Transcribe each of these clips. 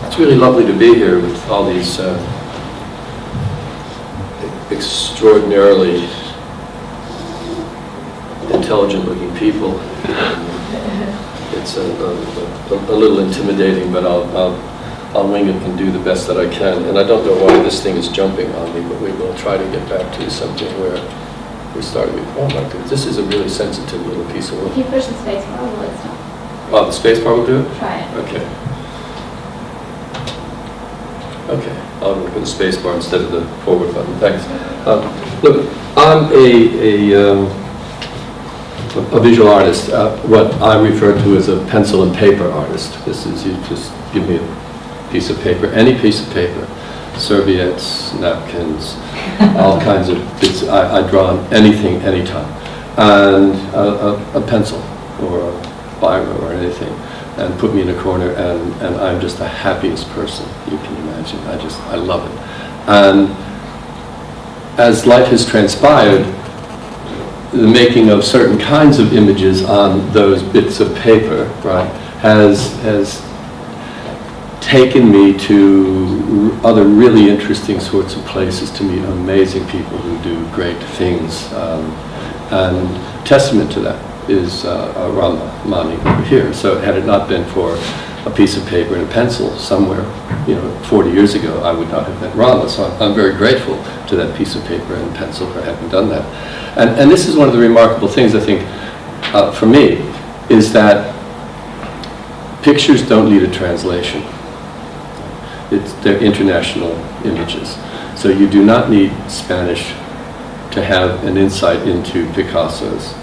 It's really lovely to be here with all these extraordinarily intelligent-looking people. It's a little intimidating, but I'll wing it and do the best that I can. And I don't know why this thing is jumping on me, but we will try to get back to something where we started with. Oh my goodness, this is a really sensitive little piece of work. If you push the space bar, will it stop? Oh, the space bar will do it? Try it. Okay. Okay, I'll look at the space bar instead of the forward button. Thanks. Look, I'm a visual artist, what I refer to as a pencil and paper artist. This is, you just give me a piece of paper, any piece of paper, serviettes, napkins, all kinds of bits. I draw on anything, anytime. And a pencil or a biro or anything, and put me in a corner, and I'm just the happiest person you can imagine. I love it. And as life has transpired, the making of certain kinds of images on those bits of paper, right, has taken me to other really interesting sorts of places to meet amazing people who do great things. And testament to that is Rama Mani over here. So had it not been for a piece of paper and a pencil somewhere, 40 years ago, I would not have met Rama. So I'm very grateful to that piece of paper and pencil for having done that. And this is one of the remarkable things, I think, for me, is that pictures don't need a translation. They're international images. So you do not need Spanish to have an insight into Picasso's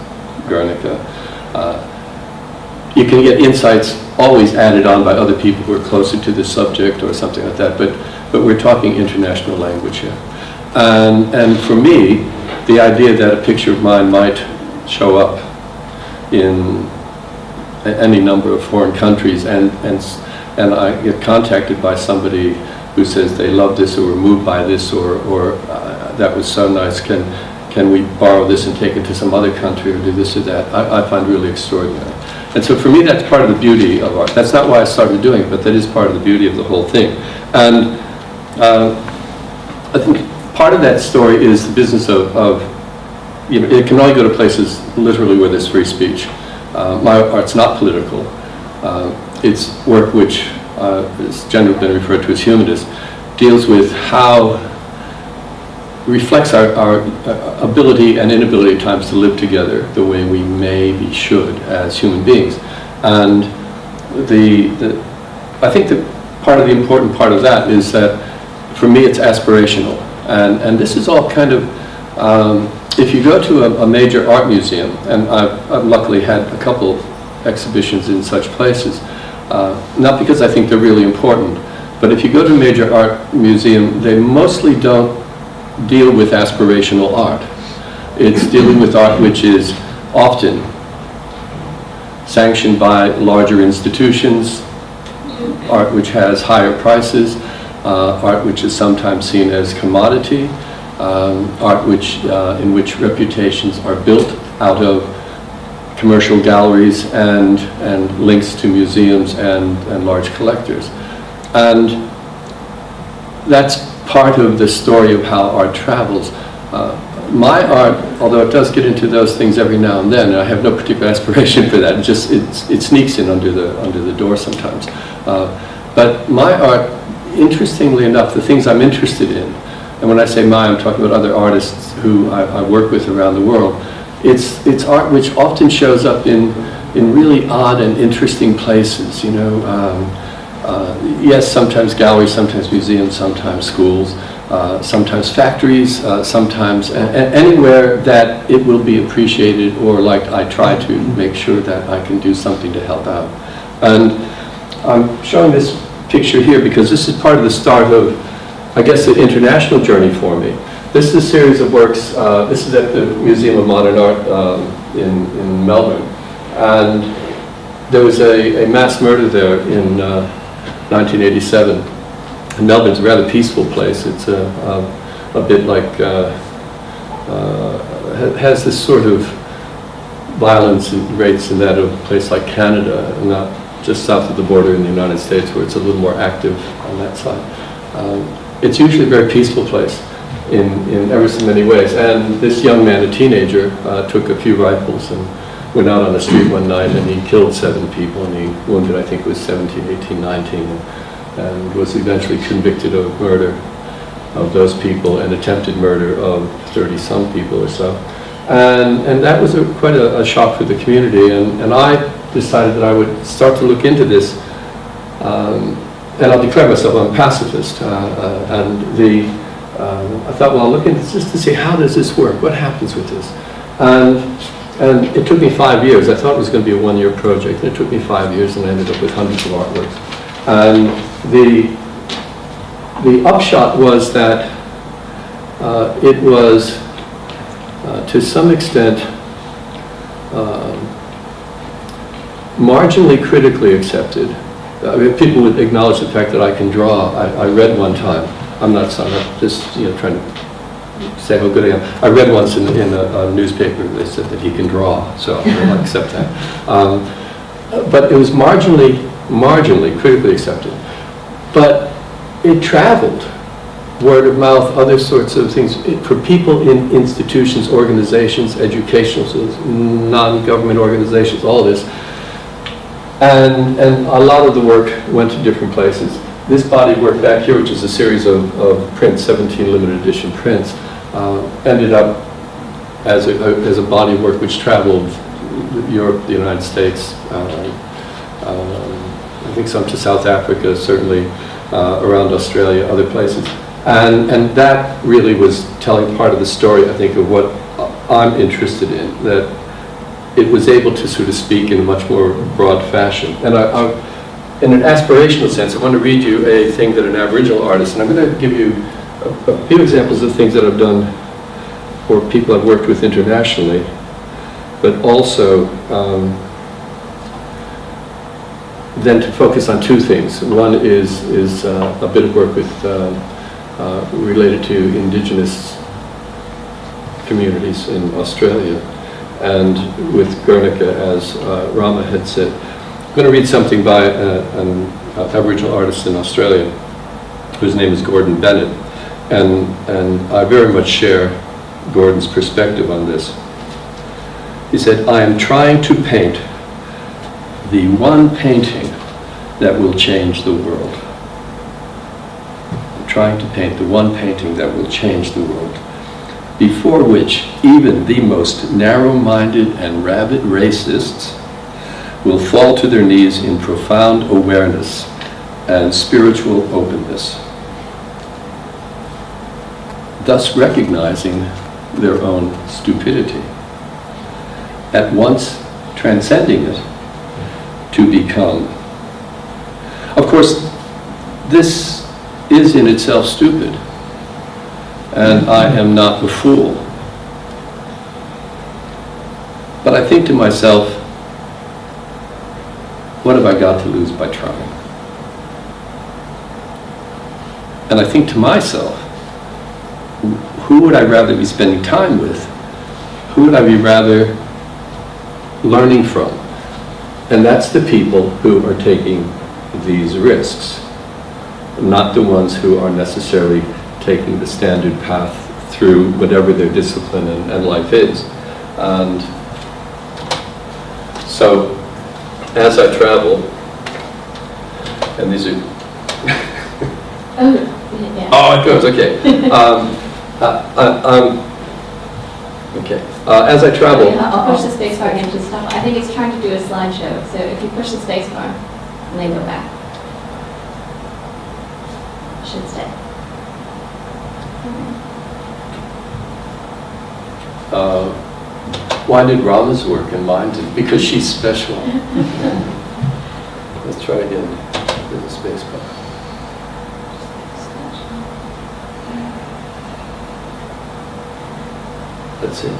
Guernica. You can get insights always added on by other people who are closer to the subject or something like that, but we're talking international language here. And for me, the idea that a picture of mine might show up in any number of foreign countries, and I get contacted by somebody who says they love this or were moved by this or that was so nice, can we borrow this and take it to some other country or do this or that, I find really extraordinary. And so for me, that's part of the beauty of art. That's not why I started doing it, but that is part of the beauty of the whole thing. And I think part of that story is the business of it can only go to places literally where there's free speech. My art's not political. It's work which has generally been referred to as humanist, deals with how reflects our ability and inability at times to live together the way we maybe should as human beings. And I think that part of the important part of that is that for me it's aspirational. And this is all kind of, if you go to a major art museum, and I've luckily had a couple exhibitions in such places, not because I think they're really important, but if you go to a major art museum, they mostly don't deal with aspirational art. It's dealing with art which is often sanctioned by larger institutions, art which has higher prices, art which is sometimes seen as commodity, art in which reputations are built out of commercial galleries and links to museums and large collectors. And that's part of the story of how art travels. My art, although it does get into those things every now and then, and I have no particular aspiration for that, it sneaks in under the door sometimes. But my art, interestingly enough, the things I'm interested in, and when I say my, I'm talking about other artists who I work with around the world, it's art which often shows up in really odd and interesting places, yes, sometimes galleries, sometimes museums, sometimes schools, sometimes factories, sometimes anywhere that it will be appreciated, or like I try to make sure that I can do something to help out. And I'm showing this picture here because this is part of the start of, I guess, the international journey for me. This is a series of works, this is at the Museum of Modern Art in Melbourne. And there was a mass murder there in 1987. And Melbourne's a rather peaceful place. It's a bit like, has this sort of violence and rates in that of a place like Canada, not just south of the border in the United States, where it's a little more active on that side. It's usually a very peaceful place in ever so many ways. And this young man, a teenager, took a few rifles and went out on the street one night, and he killed 7 people, and he wounded, I think it was 17, 18, 19, and was eventually convicted of murder of those people and attempted murder of 30-some people or so. And that was quite a shock for the community, and I decided that I would start to look into this, and I'll declare myself a pacifist, and I thought, well, I'll look into this just to see how does this work, what happens with this. And it took me 5 years. I thought it was going to be a 1-year project, and it took me 5 years, and I ended up with hundreds of artworks. And the upshot was that it was, to some extent, marginally critically accepted. I mean, people would acknowledge the fact that I can draw. I read one time. I'm not just trying to say how good I am. I read once in a newspaper, they said that he can draw, so I'll accept that. But it was marginally critically accepted. But it traveled, word of mouth, other sorts of things, for people in institutions, organizations, educational, non-government organizations, all this. And a lot of the work went to different places. This body of work back here, which is a series of prints, 17 limited edition prints, ended up as a body of work which traveled Europe, the United States, I think some to South Africa, certainly around Australia, other places. And that really was telling part of the story, I think, of what I'm interested in, that it was able to sort of speak in a much more broad fashion. And in an aspirational sense, I want to read you a thing that an Aboriginal artist, and I'm going to give you a few examples of things that I've done for people I've worked with internationally, but also then to focus on 2 things. One is a bit of work with related to indigenous communities in Australia, and with Guernica, as Rama had said. I'm going to read something by an Aboriginal artist in Australia, whose name is Gordon Bennett, and I very much share Gordon's perspective on this. He said, "I am trying to paint the one painting that will change the world. I'm trying to paint the one painting that will change the world, before which even the most narrow-minded and rabid racists will fall to their knees in profound awareness and spiritual openness, thus recognizing their own stupidity, at once transcending it to become." Of course, this is in itself stupid, and I am not a fool. But I think to myself, what have I got to lose by trying? And I think to myself, who would I rather be spending time with? Who would I be rather learning from? And that's the people who are taking these risks, not the ones who are necessarily taking the standard path through whatever their discipline and life is. And so, as I travel, and these are... Yeah. Oh, it goes, okay. Okay. As I travel... I'll push the space bar again to stop. I think it's trying to do a slideshow, so if you push the space bar and then go back, it should stay. Why did Rama's work and mine didn't? Because she's special. Let's try again with the space bar. Let's see.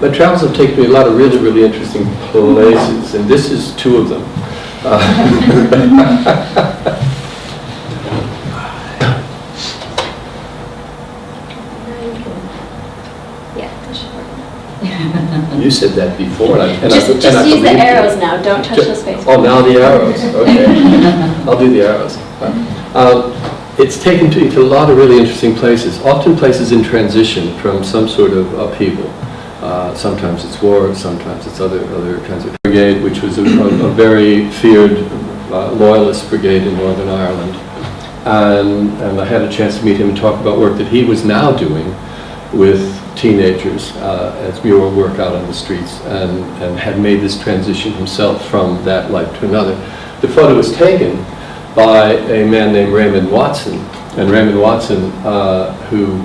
My travels have taken me a lot of really, really interesting places, and this is 2 of them. Yeah, that should work. You said that before. Just use the arrows now, don't touch the space bar. Oh, now the arrows, okay. I'll do the arrows. It's taken to a lot of really interesting places, often places in transition from some sort of upheaval. Sometimes it's war, sometimes it's other kinds of brigade, which was a very feared loyalist brigade in Northern Ireland. And I had a chance to meet him and talk about work that he was now doing with teenagers as mural work out on the streets, and had made this transition himself from that life to another. The photo was taken by a man named Raymond Watson, and Raymond Watson, who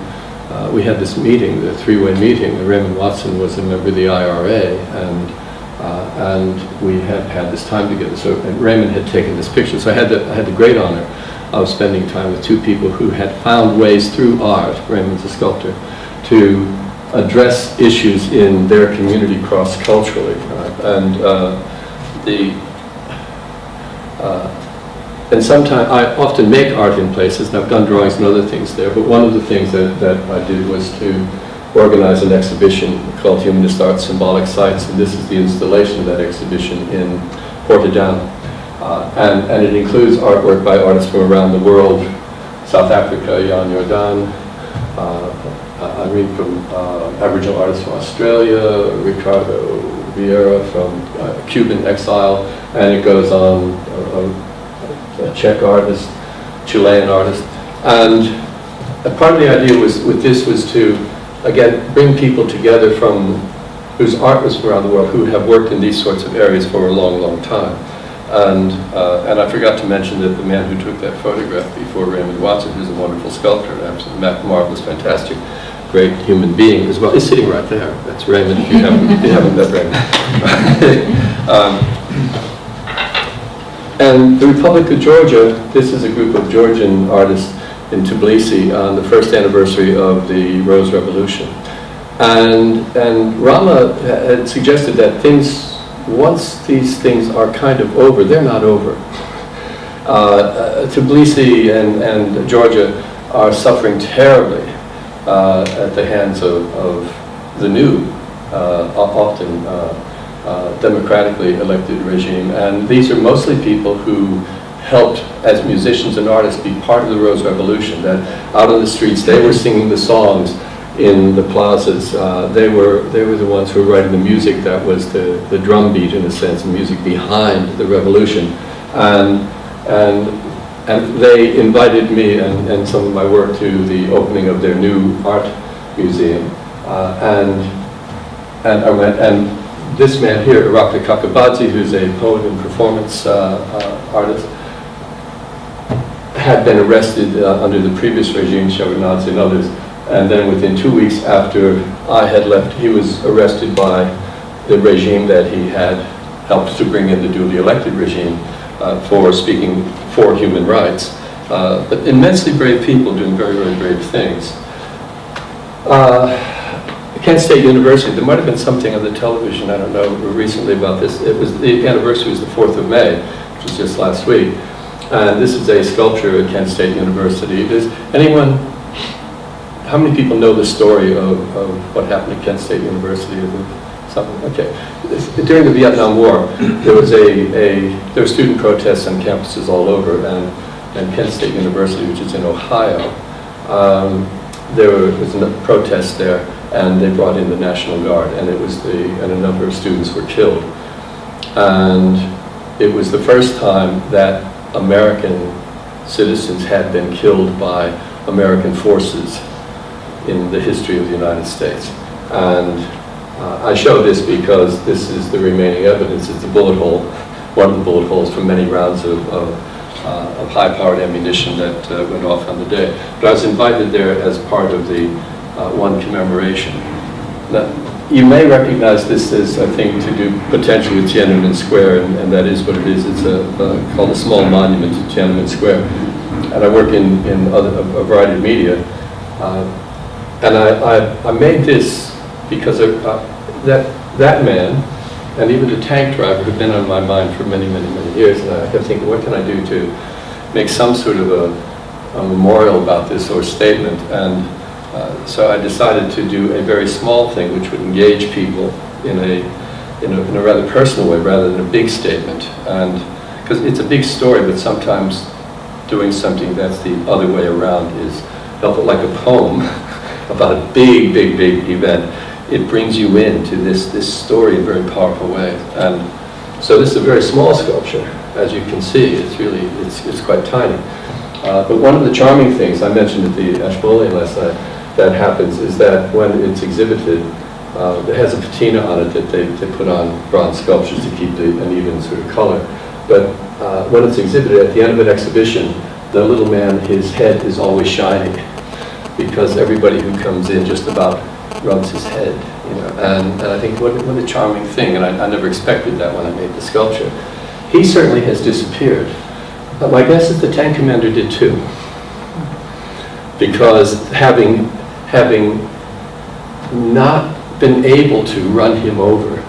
we had this meeting, the three-way meeting. Raymond Watson was a member of the IRA, and we had this time together. So and Raymond had taken this picture. So I had the great honor of spending time with two people who had found ways through art, Raymond's a sculptor, to address issues in their community cross-culturally. And sometimes I often make art in places, and I've done drawings and other things there, but one of the things that I did was to organize an exhibition called Humanist Art Symbolic Sites, and this is the installation of that exhibition in Portadown. And it includes artwork by artists from around the world, South Africa, Jan Jordan, I read from Aboriginal artists from Australia, Ricardo Vieira from Cuban exile, and it goes on, a Czech artist, Chilean artist. And part of the idea with this was to, again, bring people together whose art was from around the world, who have worked in these sorts of areas for a long, long time. And I forgot to mention that the man who took that photograph before Raymond Watson, who's a wonderful sculptor, absolutely marvelous, fantastic, great human being as well, is sitting right there. That's Raymond, if you haven't met Raymond. And the Republic of Georgia, this is a group of Georgian artists in Tbilisi on the first anniversary of the Rose Revolution. And Rama had suggested that once these things are kind of over, they're not over. Tbilisi and Georgia are suffering terribly at the hands of the new, often democratically elected regime. And these are mostly people who helped, as musicians and artists, be part of the Rose Revolution, that out on the streets they were singing the songs in the plazas. They were the ones who were writing the music that was the drum beat, in a sense, the music behind the revolution. And they invited me and some of my work to the opening of their new art museum. And I went, and this man here, Irakli Kakabadze, who's a poet and performance artist, had been arrested under the previous regime, Shevardnadze and others. And then within 2 weeks after I had left, he was arrested by the regime that he had helped to bring in, the duly elected regime, for speaking for human rights. But immensely brave people doing very, very brave things. Kent State University, there might have been something on the television, I don't know, recently about this. The anniversary was the 4th of May, which was just last week. And this is a sculpture at Kent State University. Does anyone, how many people know the story of what happened at Kent State University? Something? Okay. During the Vietnam War, there were student protests on campuses all over, and Kent State University, which is in Ohio, there was a protest there, and they brought in the National Guard, and and a number of students were killed. And it was the first time that American citizens had been killed by American forces in the history of the United States. And I show this because this is the remaining evidence. It's a bullet hole, one of the bullet holes from many rounds of high-powered ammunition that went off on the day. But I was invited there as part of the one commemoration. Now, you may recognize this as a thing to do potentially with Tiananmen Square, and that is what it is. It's called a small monument to Tiananmen Square. And I work in a variety of media. And I made this because of that man, and even the tank driver, had been on my mind for many, many, many years. And I kept thinking, what can I do to make some sort of a memorial about this, or statement? And so I decided to do a very small thing which would engage people in a rather personal way rather than a big statement. And because it's a big story, but sometimes doing something that's the other way around is helpful, like a poem about a big, big, big event. It brings you into this story in a very powerful way. And so this is a very small sculpture, as you can see. It's quite tiny. But one of the charming things I mentioned at the Ashmolean last night that happens is that when it's exhibited, it has a patina on it that they put on bronze sculptures to keep an even sort of color. But when it's exhibited at the end of an exhibition, the little man, his head is always shining because everybody who comes in just about rubs his head, you know. And I think what a charming thing, and I never expected that when I made the sculpture. He certainly has disappeared. But my guess is the tank commander did too, because having not been able to run him over,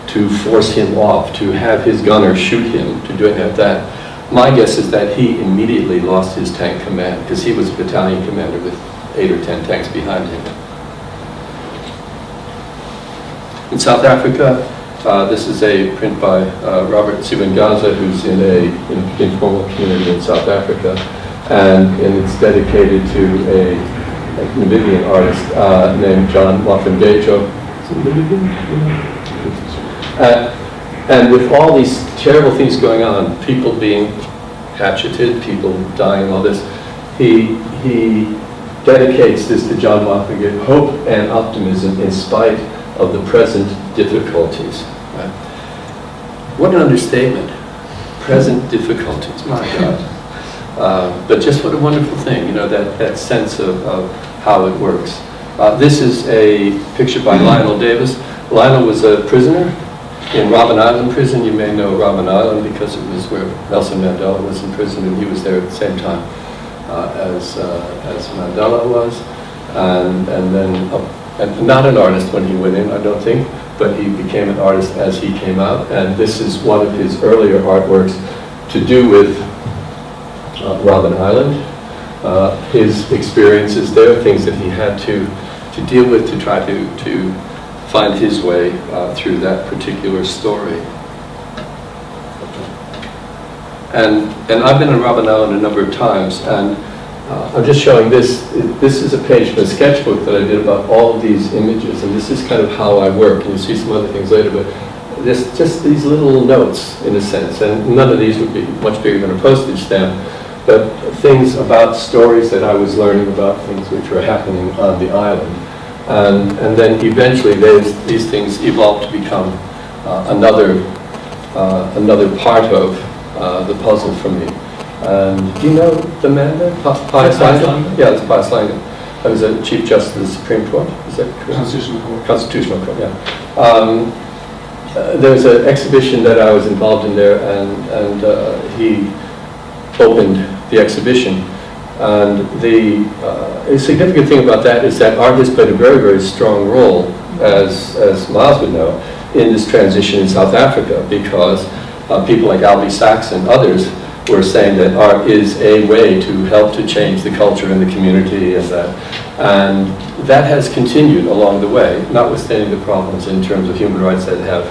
to force him off, to have his gunner shoot him, to do it like that, my guess is that he immediately lost his tank command, because he was a battalion commander with 8 or 10 tanks behind him. In South Africa, this is a print by Robert Sibangaza, who's in an informal community in South Africa, and it's dedicated to a Namibian artist named John Mafengejo. And with all these terrible things going on, people being hatcheted, people dying, all this, he dedicates this to John Mafengejo, hope and optimism in spite of the present difficulties. Right? What an understatement. Present difficulties, my God. But just what a wonderful thing, you know, that sense of how it works. This is a picture by Lionel Davis. Lionel was a prisoner in Robben Island prison. You may know Robben Island because it was where Nelson Mandela was in prison, and he was there at the same time as Mandela was. And not an artist when he went in, I don't think, but he became an artist as he came out. And this is one of his earlier artworks to do with Robben Island, his experiences there, things that he had to deal with to try to find his way through that particular story. And I've been in Robben Island a number of times, and I'm just showing this. This is a page from a sketchbook that I did about all of these images, and this is kind of how I work. And you'll see some other things later, but this, just these little notes, in a sense, and none of these would be much bigger than a postage stamp, but things about stories that I was learning about, things which were happening on the island. And then eventually these things evolved to become another part of the puzzle for me. Do you know the man there? Pius Langdon? Yeah, that's Pius Langdon. I was a Chief Justice of the Supreme Court. Is that correct? Constitutional Court. Constitutional Court, yeah. There was an exhibition that I was involved in there, and he opened the exhibition. And the significant thing about that is that art has played a very, very strong role, as Miles would know, in this transition in South Africa, because people like Albie Sachs and others were saying that art is a way to help to change the culture in the community, and that has continued along the way, notwithstanding the problems in terms of human rights that have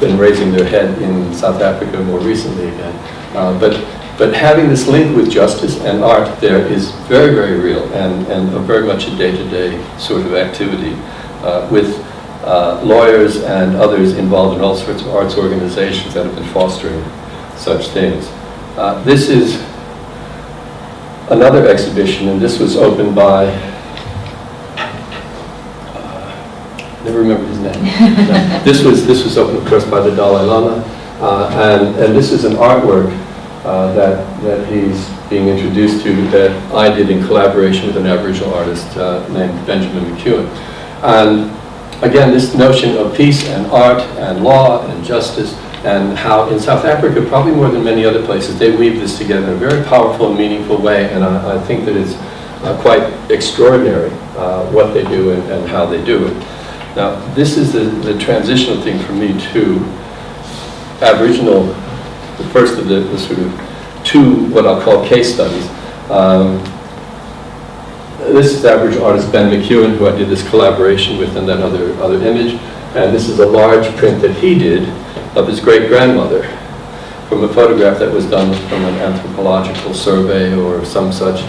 been raising their head in South Africa more recently again. But having this link with justice and art there is very, very real, and very much a day-to-day sort of activity with lawyers and others involved in all sorts of arts organizations that have been fostering such things. This is another exhibition, and this was opened by, never remember his name. No. This was opened, of course, by the Dalai Lama, and this is an artwork that he's being introduced to that I did in collaboration with an Aboriginal artist named Benjamin McEwen. And again, this notion of peace and art and law and justice, and how in South Africa, probably more than many other places, they weave this together in a very powerful and meaningful way, and I think that it's quite extraordinary what they do and how they do it. Now, this is the transitional thing for me to Aboriginal, the first of the sort of two, what I'll call case studies. This is Aboriginal artist Ben McEwen, who I did this collaboration with in that other image. And this is a large print that he did of his great-grandmother from a photograph that was done from an anthropological survey or some such.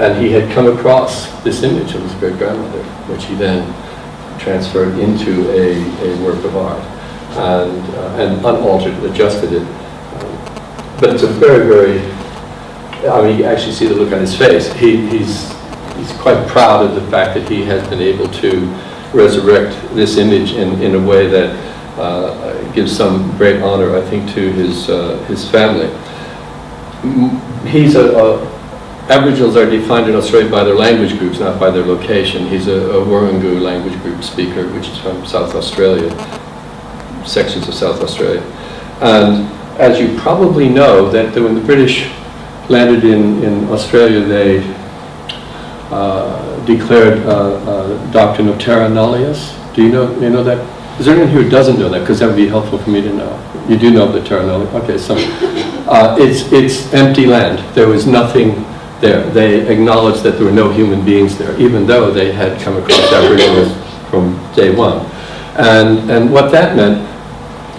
And he had come across this image of his great-grandmother, which he then transferred into a work of art and unaltered, adjusted it. But it's a very, very, I mean, you actually see the look on his face. He's quite proud of the fact that he has been able to resurrect this image in a way that gives some great honor, I think, to his family. Aboriginals are defined in Australia by their language groups, not by their location. He's a Wurrungu language group speaker, which is from South Australia, sections of South Australia. And as you probably know, that when the British landed in Australia, they declared doctrine of terra nullius. Do you know that? Is there anyone here who doesn't know that? Because that would be helpful for me to know. You do know the terra nullius. Okay, so it's empty land. There was nothing there. They acknowledged that there were no human beings there, even though they had come across Aboriginals from day one. And what that meant,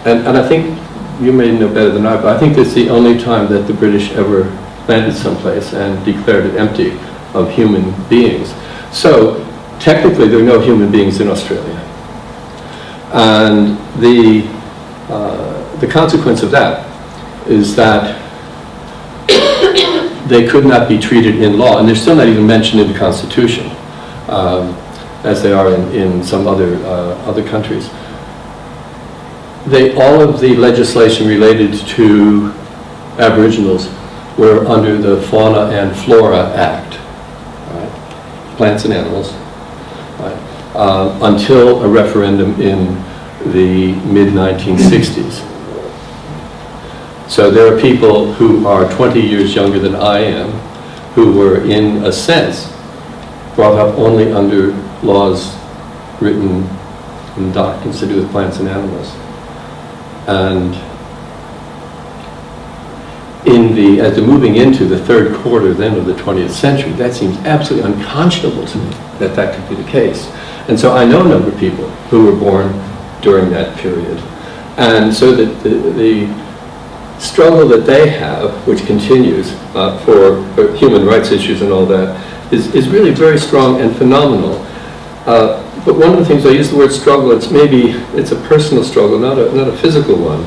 and I think you may know better than I, but I think it's the only time that the British ever landed someplace and declared it empty of human beings. So technically there are no human beings in Australia. And the consequence of that is that they could not be treated in law, and they're still not even mentioned in the Constitution, as they are in some other countries. All of the legislation related to Aboriginals were under the Fauna and Flora Act, right? Plants and animals, right? Until a referendum in the mid-1960s. So there are people who are 20 years younger than I am, who were, in a sense, brought up only under laws written in documents to do with plants and animals. And as they're moving into the third quarter then of the 20th century, that seems absolutely unconscionable to me that could be the case. And so I know a number of people who were born during that period. And so that the struggle that they have, which continues for human rights issues and all that, is really very strong and phenomenal. But one of the things, I use the word struggle, it's a personal struggle, not a physical one.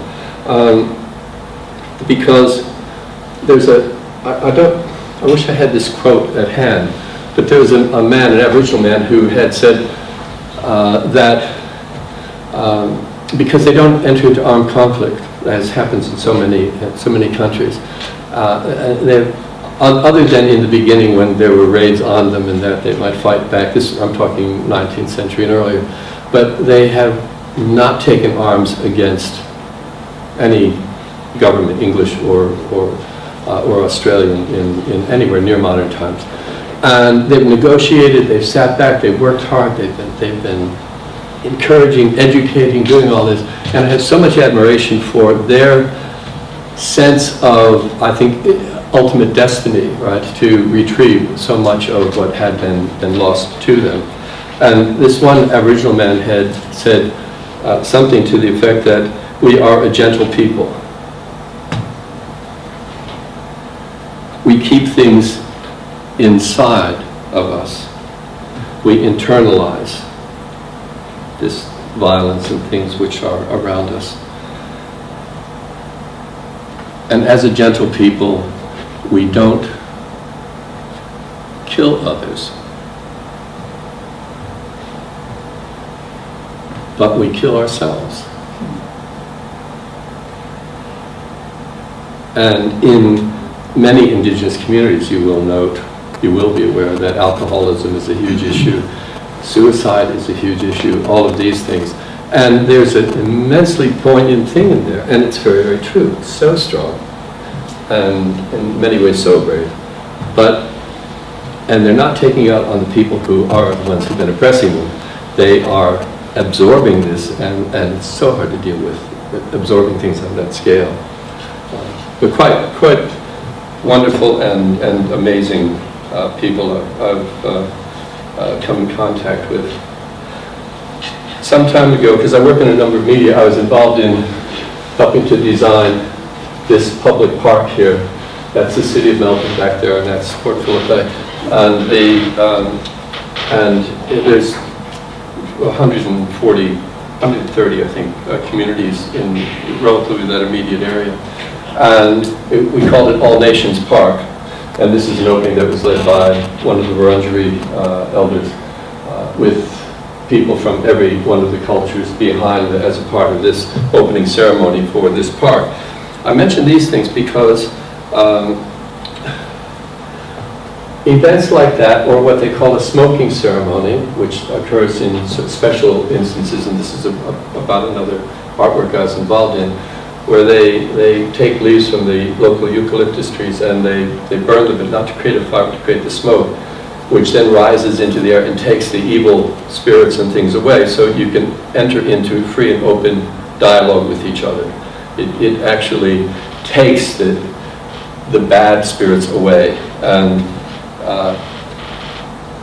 Because there's I wish I had this quote at hand, but there was an Aboriginal man, who had said that because they don't enter into armed conflict, as happens in so many countries, other than in the beginning when there were raids on them and that they might fight back. I'm talking 19th century and earlier, but they have not taken arms against any government, English or Australian, in anywhere near modern times. And they've negotiated, they've sat back, they've worked hard, they've been encouraging, educating, doing all this, and I have so much admiration for their sense of, I think, ultimate destiny, right, to retrieve so much of what had been lost to them. And this one Aboriginal man had said something to the effect that we are a gentle people. We keep things inside of us. We internalize this violence and things which are around us. And as a gentle people, we don't kill others, but we kill ourselves. And in many indigenous communities, you will be aware that alcoholism is a huge issue, suicide is a huge issue, all of these things. And there's an immensely poignant thing in there, and it's very, very true. It's so strong, and in many ways so brave. And they're not taking out on the people who are the ones who've been oppressing them. They are absorbing this, and it's so hard to deal with, absorbing things on that scale. But quite wonderful and amazing people I've come in contact with. some time ago, because I work in a number of media, I was involved in helping to design this public park here. That's the city of Melbourne back there, and that's Port Phillip. And there's 140, 130, I think, communities in relatively that immediate area. And we called it All Nations Park. And this is an opening that was led by one of the Wurundjeri elders with people from every one of the cultures behind as a part of this opening ceremony for this park. I mention these things because events like that, or what they call a smoking ceremony, which occurs in special instances, and this is about another artwork I was involved in, where they take leaves from the local eucalyptus trees and they burn them, but not to create a fire, but to create the smoke, which then rises into the air and takes the evil spirits and things away, so you can enter into free and open dialogue with each other. It actually takes the bad spirits away.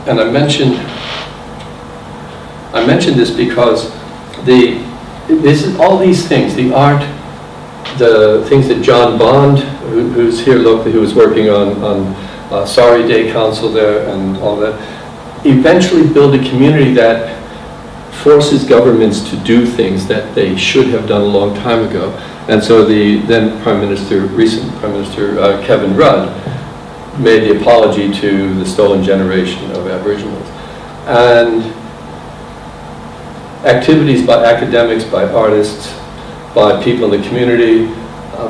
And I mentioned this because all these things, the art, the things that John Bond, who's here locally, who was working on Sorry Day Council there and all that, eventually build a community that forces governments to do things that they should have done a long time ago. And so the then recent Prime Minister Kevin Rudd made the apology to the stolen generation of Aboriginals. And activities by academics, by artists, by people in the community,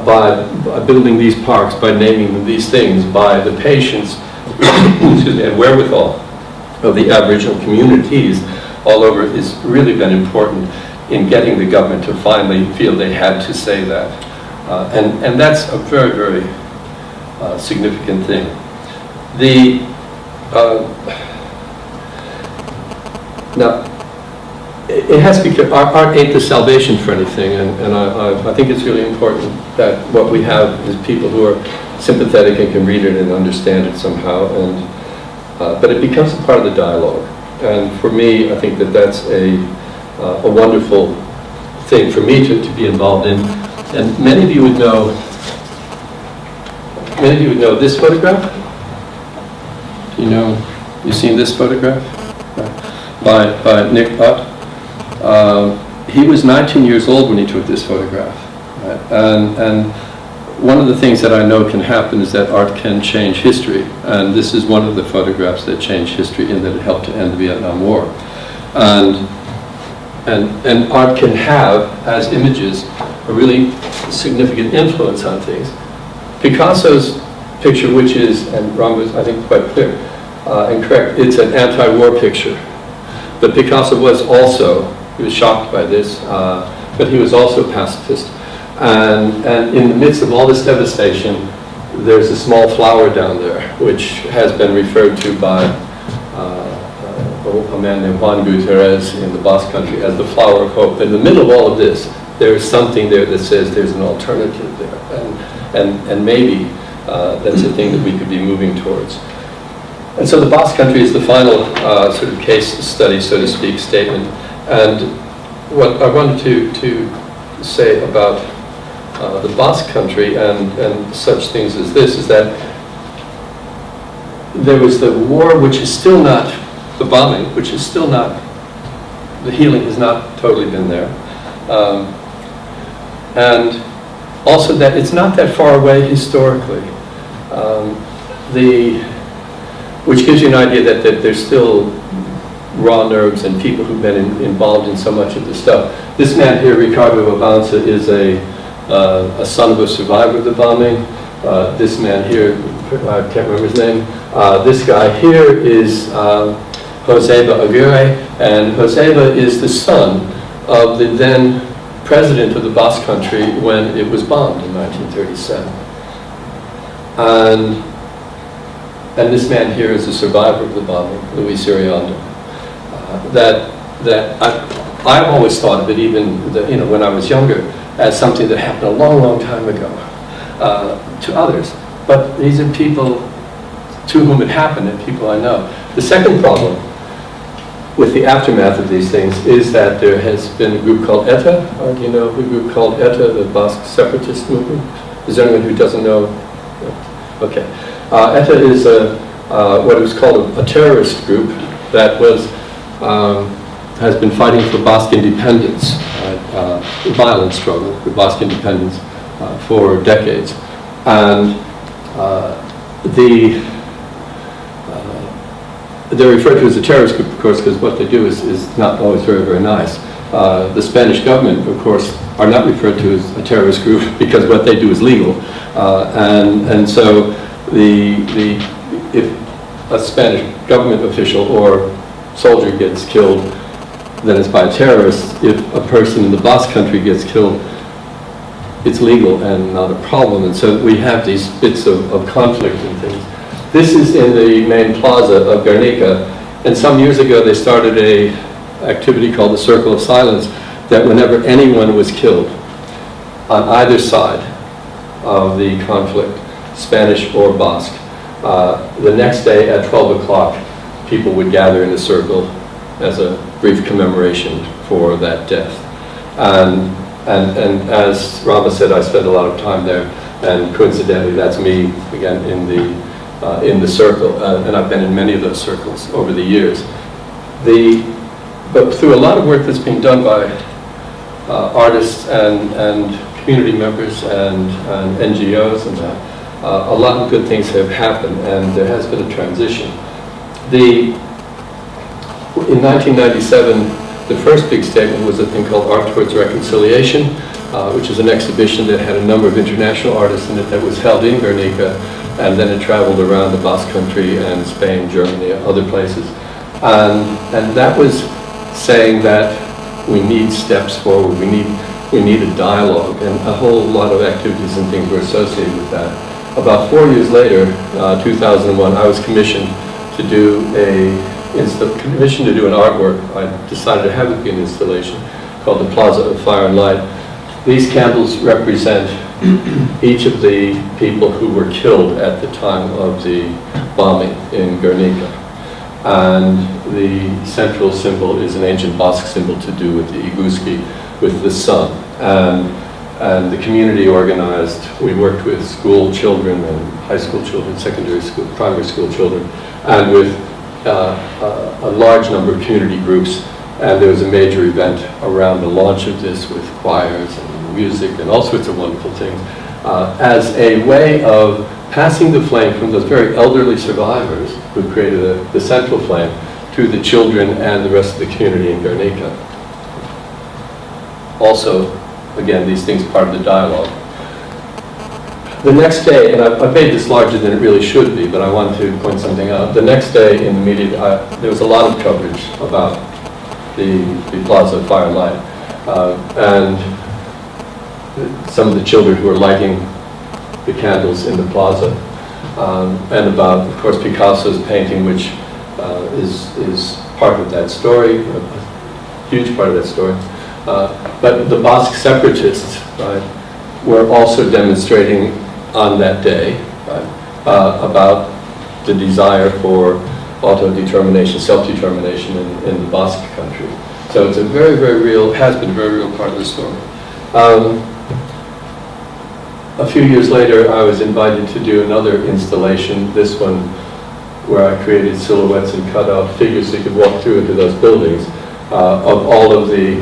by building these parks, by naming them these things, by the patience and wherewithal of the Aboriginal communities all over, has really been important in getting the government to finally feel they had to say that. And that's a very, very significant thing. Now, it has to be clear, art ain't the salvation for anything, and I think it's really important that what we have is people who are sympathetic and can read it and understand it somehow, but it becomes a part of the dialogue. And for me, I think that that's a wonderful thing for me to be involved in. And many of you would know this photograph. You've seen this photograph by Nick Butt. He was 19 years old when he took this photograph. Right? And one of the things that I know can happen is that art can change history. And this is one of the photographs that changed history in that it helped to end the Vietnam War. And art can have, as images, a really significant influence on things. Picasso's picture, which is, and Ron was, I think, quite clear and correct, it's an anti-war picture. But Picasso was also, he was shocked by this, but he was also a pacifist. And in the midst of all this devastation, there's a small flower down there, which has been referred to by a man named Juan Gutierrez in the Basque Country as the flower of hope. In the middle of all of this, there's something there that says there's an alternative there. And maybe that's a thing that we could be moving towards. And so the Basque Country is the final sort of case study, so to speak, statement. And what I wanted to say about the Basque Country and such things as this is that there was the war, which is still not, the bombing, which is still not, the healing has not totally been there. And also that it's not that far away historically. Which gives you an idea that there's still raw nerves and people who've been involved in so much of this stuff. This man here, Ricardo Avanza, is a son of a survivor of the bombing. This man here, I can't remember his name. This guy here is Joseba Aguirre, and Joseba is the son of the then president of the Basque Country when it was bombed in 1937. And this man here is a survivor of the bombing, Luis Iriondo. I've always thought of it, even when I was younger, as something that happened a long, long time ago to others. But these are people to whom it happened, and people I know. The second problem with the aftermath of these things is that there has been a group called ETA. Do you know the group called ETA, the Basque separatist movement? Is there anyone who doesn't know? Okay. ETA is what was called a terrorist group that has been fighting for Basque independence, a violent struggle for Basque independence for decades. And they're referred to as a terrorist group, of course, because what they do is not always very, very nice. The Spanish government, of course, are not referred to as a terrorist group because what they do is legal. And so if a Spanish government official or soldier gets killed, then it's by a terrorist. If a person in the Basque country gets killed, it's legal and not a problem. And so we have these bits of conflict and things. This is in the main plaza of Guernica, and some years ago they started a activity called the Circle of Silence, that whenever anyone was killed on either side of the conflict, Spanish or Basque, the next day at 12 o'clock, people would gather in a circle as a brief commemoration for that death. And as Rama said, I spent a lot of time there, and coincidentally, that's me again in the circle, and I've been in many of those circles over the years. But through a lot of work that's being done by artists and community members and NGOs and that, a lot of good things have happened, and there has been a transition. In 1997, the first big statement was a thing called Art Towards Reconciliation, which is an exhibition that had a number of international artists in it that was held in Guernica, and then it traveled around the Basque Country and Spain, Germany, other places. And that was saying that we need steps forward, we need a dialogue, and a whole lot of activities and things were associated with that. About 4 years later, 2001, I was commissioned to do an artwork. I decided to have it be an installation called the Plaza of Fire and Light. These candles represent each of the people who were killed at the time of the bombing in Guernica. And the central symbol is an ancient Basque symbol to do with the Iguski, with the sun. And the community organized, we worked with school children and high school children, secondary school, primary school children, and with a large number of community groups. And there was a major event around the launch of this with choirs and music and all sorts of wonderful things, as a way of passing the flame from those very elderly survivors who created the central flame to the children and the rest of the community in Guernica. Also, again, these things part of the dialogue. The next day, and I made this larger than it really should be, but I wanted to point something out. The next day in the media, there was a lot of coverage about the Plaza of Fire and Light, and some of the children who were lighting the candles in the plaza, and about, of course, Picasso's painting, which is part of that story, a huge part of that story. But the Basque separatists, right, were also demonstrating on that day, right, about the desire for autodetermination, self-determination in the Basque country. So it's a very, very real, has been a very real part of the story. A few years later, I was invited to do another installation, this one where I created silhouettes and cut out figures so you could walk through into those buildings, of all of the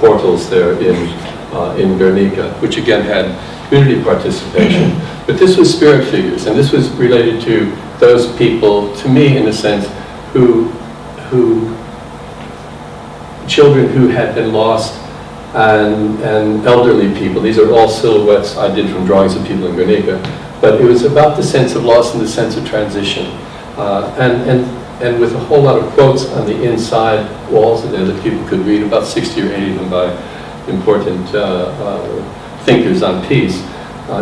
portals there in Guernica, which again had community participation. But this was spirit figures, and this was related to those people, to me in a sense, who children who had been lost, and elderly people. These are all silhouettes I did from drawings of people in Guernica, but it was about the sense of loss and the sense of transition, and with a whole lot of quotes on the inside walls in there that people could read, about 60 or 80 of them by important thinkers on peace.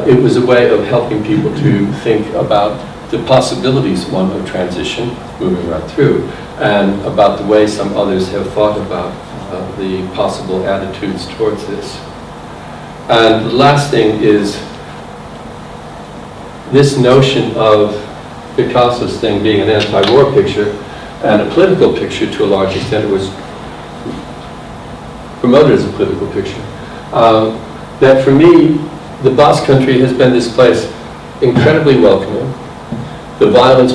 It was a way of helping people to think about the possibilities, one, of transition, moving right through, and about the way some others have thought about the possible attitudes towards this. And the last thing is this notion of Picasso's thing being an anti-war picture, and a political picture to a large extent. It was promoted as a political picture. That for me, the Basque Country has been this place incredibly welcoming. The violence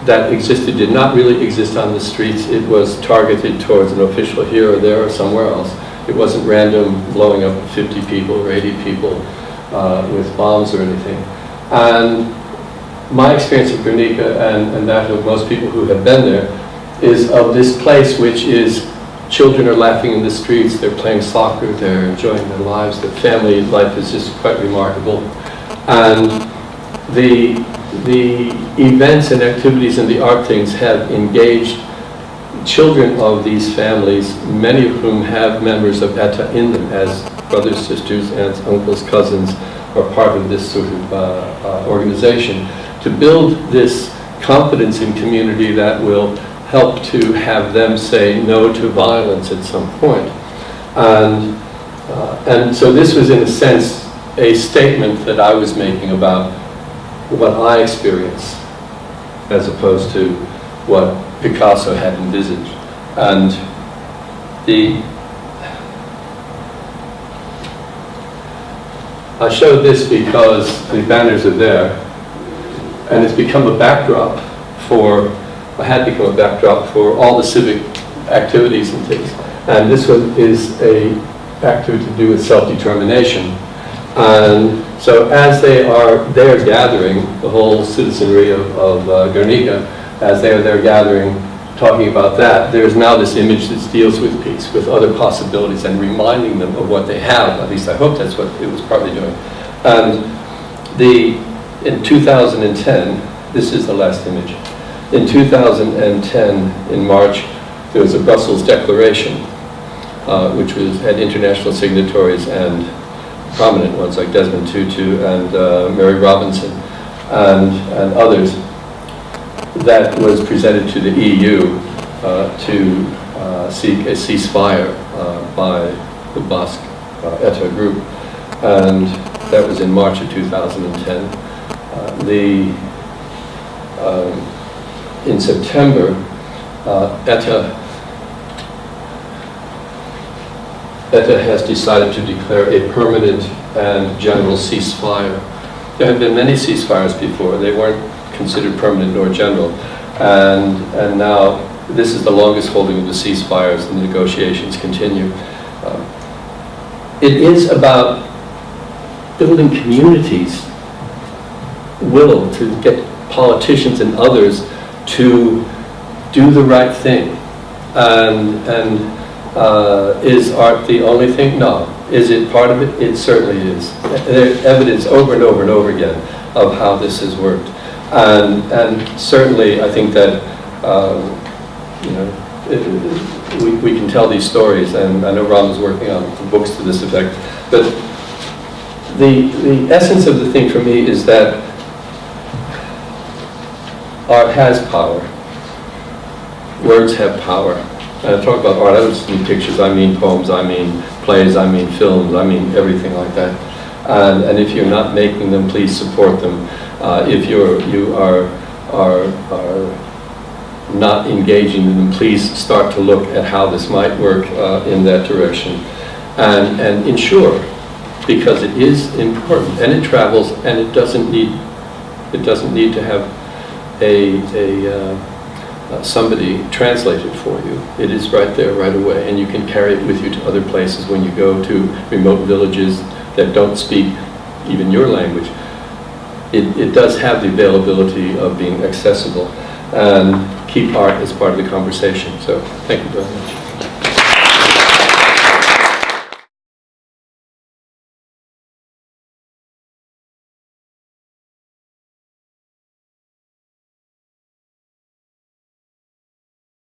that existed did not really exist on the streets. It was targeted towards an official here or there or somewhere else. It wasn't random blowing up 50 people or 80 people with bombs or anything. And my experience of Guernica and that of most people who have been there is of this place which is children are laughing in the streets, they're playing soccer, they're enjoying their lives, their family life is just quite remarkable. And the events and activities and the art things have engaged children of these families, many of whom have members of ETA in them as brothers, sisters, aunts, uncles, cousins, are part of this sort of organization, to build this confidence in community that will help to have them say no to violence at some point. And so this was, in a sense, a statement that I was making about what I experienced, as opposed to what Picasso had envisaged. And I showed this because the banners are there, and it's become a backdrop had become a backdrop for all the civic activities and things. And this one is a activity to do with self-determination. And so as they're gathering, the whole citizenry of Guernica, as they're there gathering, talking about that, there's now this image that deals with peace, with other possibilities, and reminding them of what they have. At least I hope that's what it was partly doing. And in 2010, this is the last image. In 2010, in March, there was a Brussels Declaration, which had international signatories and prominent ones like Desmond Tutu and Mary Robinson and others, that was presented to the EU to seek a ceasefire by the Basque ETA group. And that was in March of 2010. In September, ETA has decided to declare a permanent and general ceasefire. There have been many ceasefires before. They weren't considered permanent nor general. And now this is the longest holding of the ceasefires, and the negotiations continue. It is about building communities' will to get politicians and others to do the right thing. And is art the only thing? No. Is it part of it? It certainly is. There's evidence over and over and over again of how this has worked. And certainly I think that we can tell these stories, and I know Ron is working on books to this effect, but the essence of the thing for me is that art has power. Words have power. And I talk about art, I don't just mean pictures, I mean poems, I mean plays, I mean films, I mean everything like that. And if you're not making them, please support them. If you are not engaging in them, please start to look at how this might work in that direction. And ensure, because it is important, and it travels, and it doesn't need to have somebody translate it for you. It is right there, right away, and you can carry it with you to other places when you go to remote villages that don't speak even your language. It does have the availability of being accessible, and keep art as part of the conversation. So thank you very much.